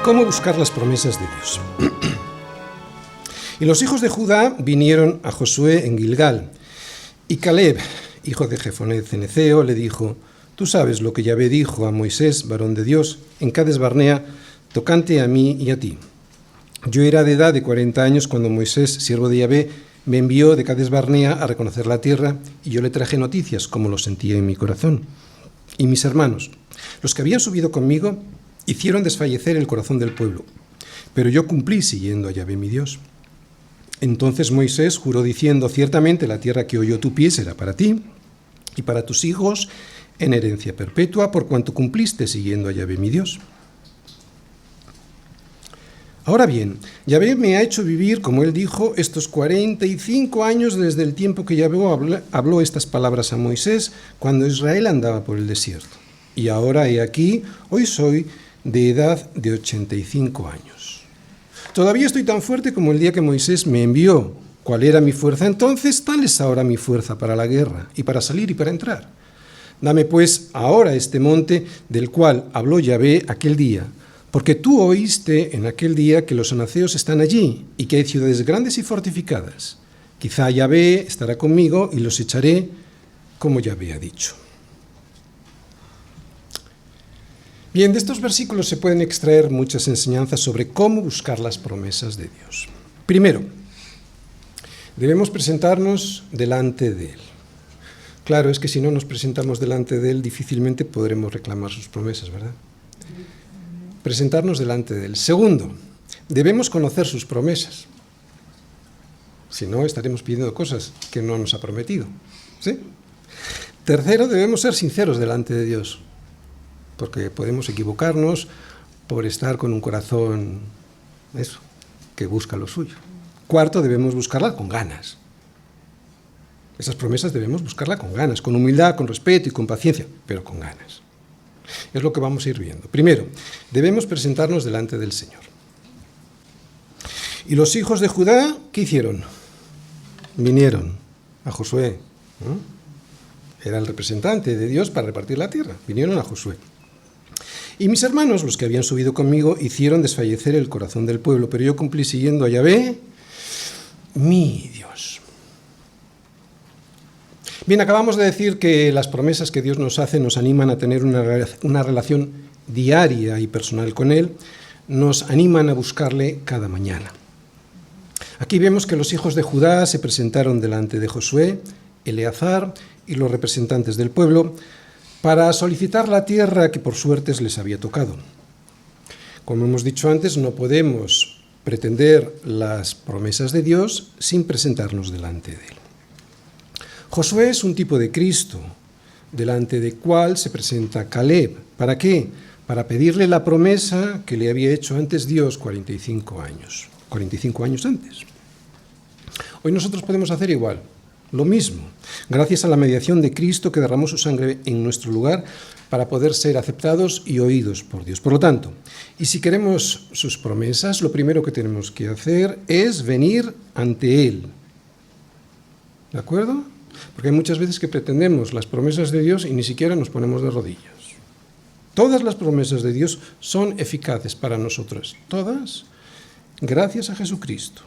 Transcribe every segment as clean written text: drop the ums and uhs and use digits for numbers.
¿Cómo buscar las promesas de Dios? Y los hijos de Judá vinieron a Josué en Gilgal, y Caleb, hijo de Jefoné ceneceo, le dijo: Tú sabes lo que Yahvé dijo a Moisés, varón de Dios, en Cades Barnea, tocante a mí y a ti. Yo era de edad de 40 años cuando Moisés, siervo de Yahvé, me envió de Cades Barnea a reconocer la tierra, y yo le traje noticias, como lo sentía en mi corazón. Y mis hermanos, los que habían subido conmigo, hicieron desfallecer el corazón del pueblo, pero yo cumplí siguiendo a Yahvé mi Dios. Entonces Moisés juró diciendo: Ciertamente la tierra que oyó tu pie será para ti y para tus hijos en herencia perpetua, por cuanto cumpliste siguiendo a Yahvé mi Dios. Ahora bien, Yahvé me ha hecho vivir, como él dijo, estos 45 años desde el tiempo que Yahvé habló estas palabras a Moisés, cuando Israel andaba por el desierto. Y ahora he aquí, hoy soy de edad de 85 años. Todavía estoy tan fuerte como el día que Moisés me envió. ¿Cuál era mi fuerza entonces? Tal es ahora mi fuerza para la guerra, y para salir y para entrar. Dame pues ahora este monte del cual habló Yahvé aquel día, porque tú oíste en aquel día que los anaceos están allí, y que hay ciudades grandes y fortificadas. Quizá Yahvé estará conmigo, y los echaré como Yahvé ha dicho. Bien, de estos versículos se pueden extraer muchas enseñanzas sobre cómo buscar las promesas de Dios. Primero, debemos presentarnos delante de Él. Claro, es que si no nos presentamos delante de Él, difícilmente podremos reclamar sus promesas, ¿verdad? Presentarnos delante de Él. Segundo, debemos conocer sus promesas. Si no, estaremos pidiendo cosas que no nos ha prometido, ¿sí? Tercero, debemos ser sinceros delante de Dios, porque podemos equivocarnos por estar con un corazón, que busca lo suyo. Cuarto, debemos buscarla con ganas. Esas promesas debemos buscarla con ganas, con humildad, con respeto y con paciencia, pero con ganas. Es lo que vamos a ir viendo. Primero, debemos presentarnos delante del Señor. Y los hijos de Judá, ¿qué hicieron? Vinieron a Josué, ¿no? Era el representante de Dios para repartir la tierra. Vinieron a Josué. Y mis hermanos, los que habían subido conmigo, hicieron desfallecer el corazón del pueblo, pero yo cumplí siguiendo a Yahvé, mi Dios. Bien, acabamos de decir que las promesas que Dios nos hace nos animan a tener una relación diaria y personal con Él, nos animan a buscarle cada mañana. Aquí vemos que los hijos de Judá se presentaron delante de Josué, Eleazar y los representantes del pueblo, para solicitar la tierra que por suertes les había tocado. Como hemos dicho antes, no podemos pretender las promesas de Dios sin presentarnos delante de Él. Josué es un tipo de Cristo, delante de cual se presenta Caleb. ¿Para qué? Para pedirle la promesa que le había hecho antes Dios 45 años antes. Hoy nosotros podemos hacer igual. Lo mismo, gracias a la mediación de Cristo que derramó su sangre en nuestro lugar para poder ser aceptados y oídos por Dios. Por lo tanto, y si queremos sus promesas, lo primero que tenemos que hacer es venir ante Él. ¿De acuerdo? Porque hay muchas veces que pretendemos las promesas de Dios y ni siquiera nos ponemos de rodillas. Todas las promesas de Dios son eficaces para nosotros. Todas, gracias a Jesucristo.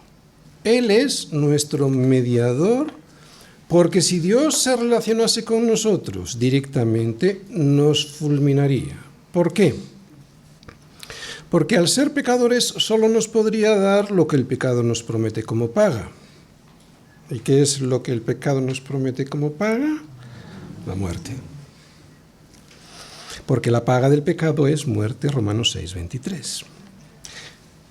Él es nuestro mediador. Porque si Dios se relacionase con nosotros directamente, nos fulminaría. ¿Por qué? Porque al ser pecadores solo nos podría dar lo que el pecado nos promete como paga. ¿Y qué es lo que el pecado nos promete como paga? La muerte. Porque la paga del pecado es muerte, Romanos 6:23.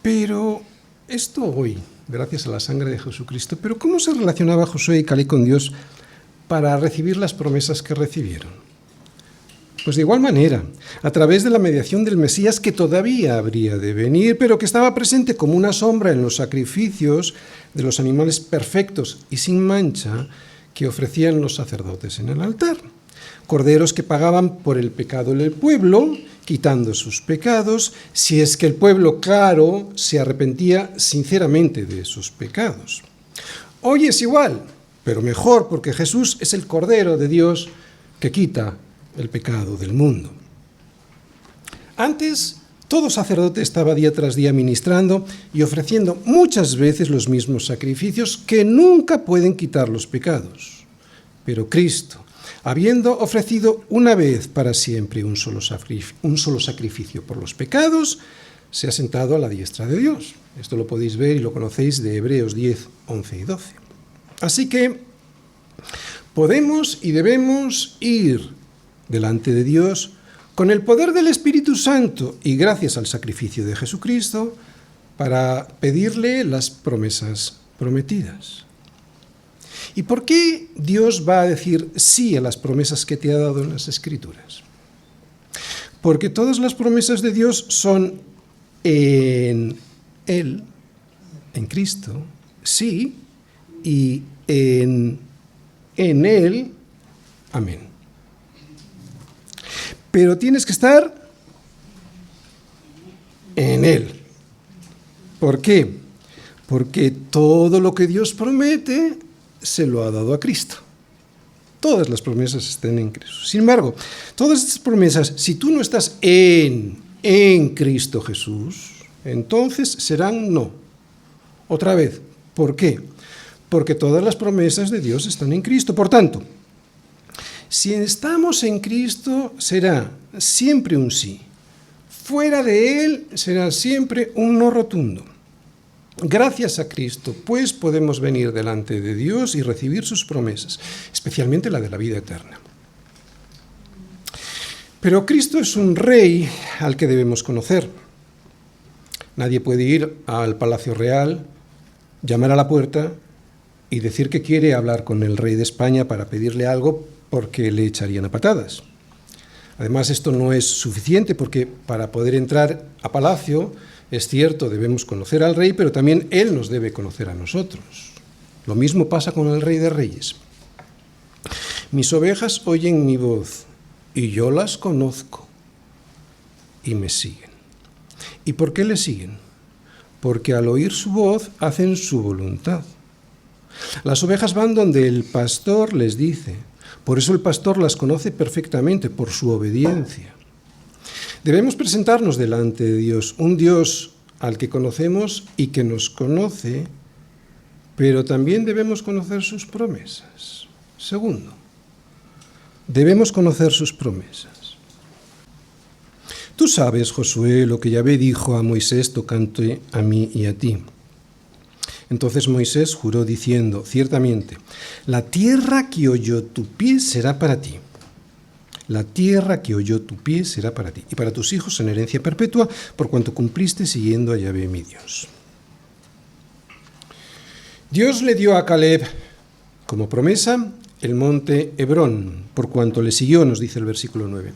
Pero esto hoy, gracias a la sangre de Jesucristo, pero ¿cómo se relacionaba Josué y Caleb con Dios para recibir las promesas que recibieron? Pues de igual manera, a través de la mediación del Mesías que todavía habría de venir, pero que estaba presente como una sombra en los sacrificios de los animales perfectos y sin mancha que ofrecían los sacerdotes en el altar. Corderos que pagaban por el pecado del pueblo, quitando sus pecados, si es que el pueblo, claro, se arrepentía sinceramente de sus pecados. Hoy es igual, pero mejor, porque Jesús es el Cordero de Dios que quita el pecado del mundo. Antes Todo sacerdote estaba día tras día ministrando y ofreciendo muchas veces los mismos sacrificios que nunca pueden quitar los pecados. Pero Cristo, habiendo ofrecido una vez para siempre un solo sacrificio por los pecados, se ha sentado a la diestra de Dios. Esto lo podéis ver y lo conocéis de Hebreos 10, 11 y 12. Así que podemos y debemos ir delante de Dios con el poder del Espíritu Santo y gracias al sacrificio de Jesucristo para pedirle las promesas prometidas. ¿Y por qué Dios va a decir sí a las promesas que te ha dado en las Escrituras? Porque todas las promesas de Dios son en Él, en Cristo, sí, y en Él, amén. Pero tienes que estar en Él. ¿Por qué? Porque todo lo que Dios promete se lo ha dado a Cristo. Todas las promesas están en Cristo. Sin embargo, todas estas promesas, si tú no estás en Cristo Jesús, entonces serán no. Otra vez, ¿por qué? Porque todas las promesas de Dios están en Cristo. Por tanto, si estamos en Cristo, será siempre un sí. Fuera de Él será siempre un no rotundo. Gracias a Cristo, pues, podemos venir delante de Dios y recibir sus promesas, especialmente la de la vida eterna. Pero Cristo es un rey al que debemos conocer. Nadie puede ir al Palacio Real, llamar a la puerta y decir que quiere hablar con el rey de España para pedirle algo porque le echarían a patadas. Además, esto no es suficiente porque para poder entrar a palacio, es cierto, debemos conocer al rey, pero también él nos debe conocer a nosotros. Lo mismo pasa con el Rey de Reyes. Mis ovejas oyen mi voz y yo las conozco y me siguen. ¿Y por qué le siguen? Porque al oír su voz hacen su voluntad. Las ovejas van donde el pastor les dice. Por eso el pastor las conoce perfectamente, por su obediencia. Debemos presentarnos delante de Dios, un Dios al que conocemos y que nos conoce, pero también debemos conocer sus promesas. Segundo, debemos conocer sus promesas. Tú sabes, Josué, lo que Yahvé dijo a Moisés tocante a mí y a ti. Entonces Moisés juró diciendo, ciertamente, la tierra que oyó tu pie será para ti. La tierra que oyó tu pie será para ti, y para tus hijos en herencia perpetua, por cuanto cumpliste siguiendo a Yahvé mi Dios. Dios le dio a Caleb, como promesa, el monte Hebrón, por cuanto le siguió, nos dice el versículo 9.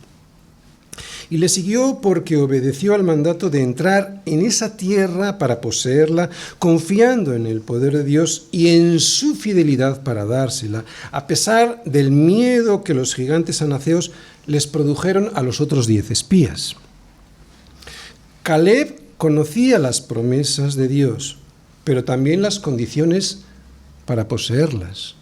Y le siguió porque obedeció al mandato de entrar en esa tierra para poseerla, confiando en el poder de Dios y en su fidelidad para dársela, a pesar del miedo que los gigantes anaceos les produjeron a los otros 10 espías. Caleb conocía las promesas de Dios, pero también las condiciones para poseerlas.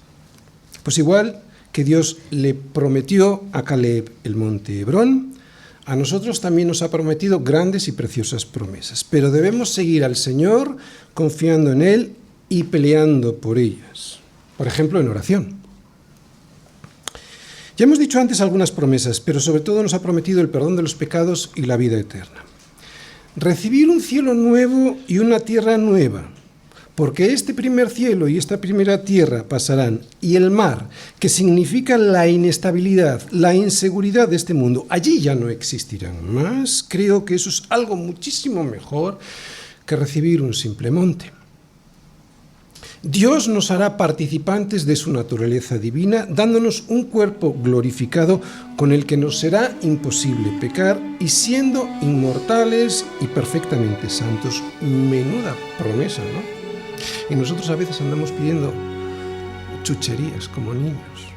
Pues igual que Dios le prometió a Caleb el monte Hebrón, a nosotros también nos ha prometido grandes y preciosas promesas, pero debemos seguir al Señor confiando en Él y peleando por ellas. Por ejemplo, en oración. Ya hemos dicho antes algunas promesas, pero sobre todo nos ha prometido el perdón de los pecados y la vida eterna. Recibir un cielo nuevo y una tierra nueva, porque este primer cielo y esta primera tierra pasarán, y el mar, que significa la inestabilidad, la inseguridad de este mundo, allí ya no existirán más. Creo que eso es algo muchísimo mejor que recibir un simple monte. Dios nos hará participantes de su naturaleza divina, dándonos un cuerpo glorificado con el que nos será imposible pecar y siendo inmortales y perfectamente santos. Menuda promesa, ¿no? Y nosotros a veces andamos pidiendo chucherías como niños.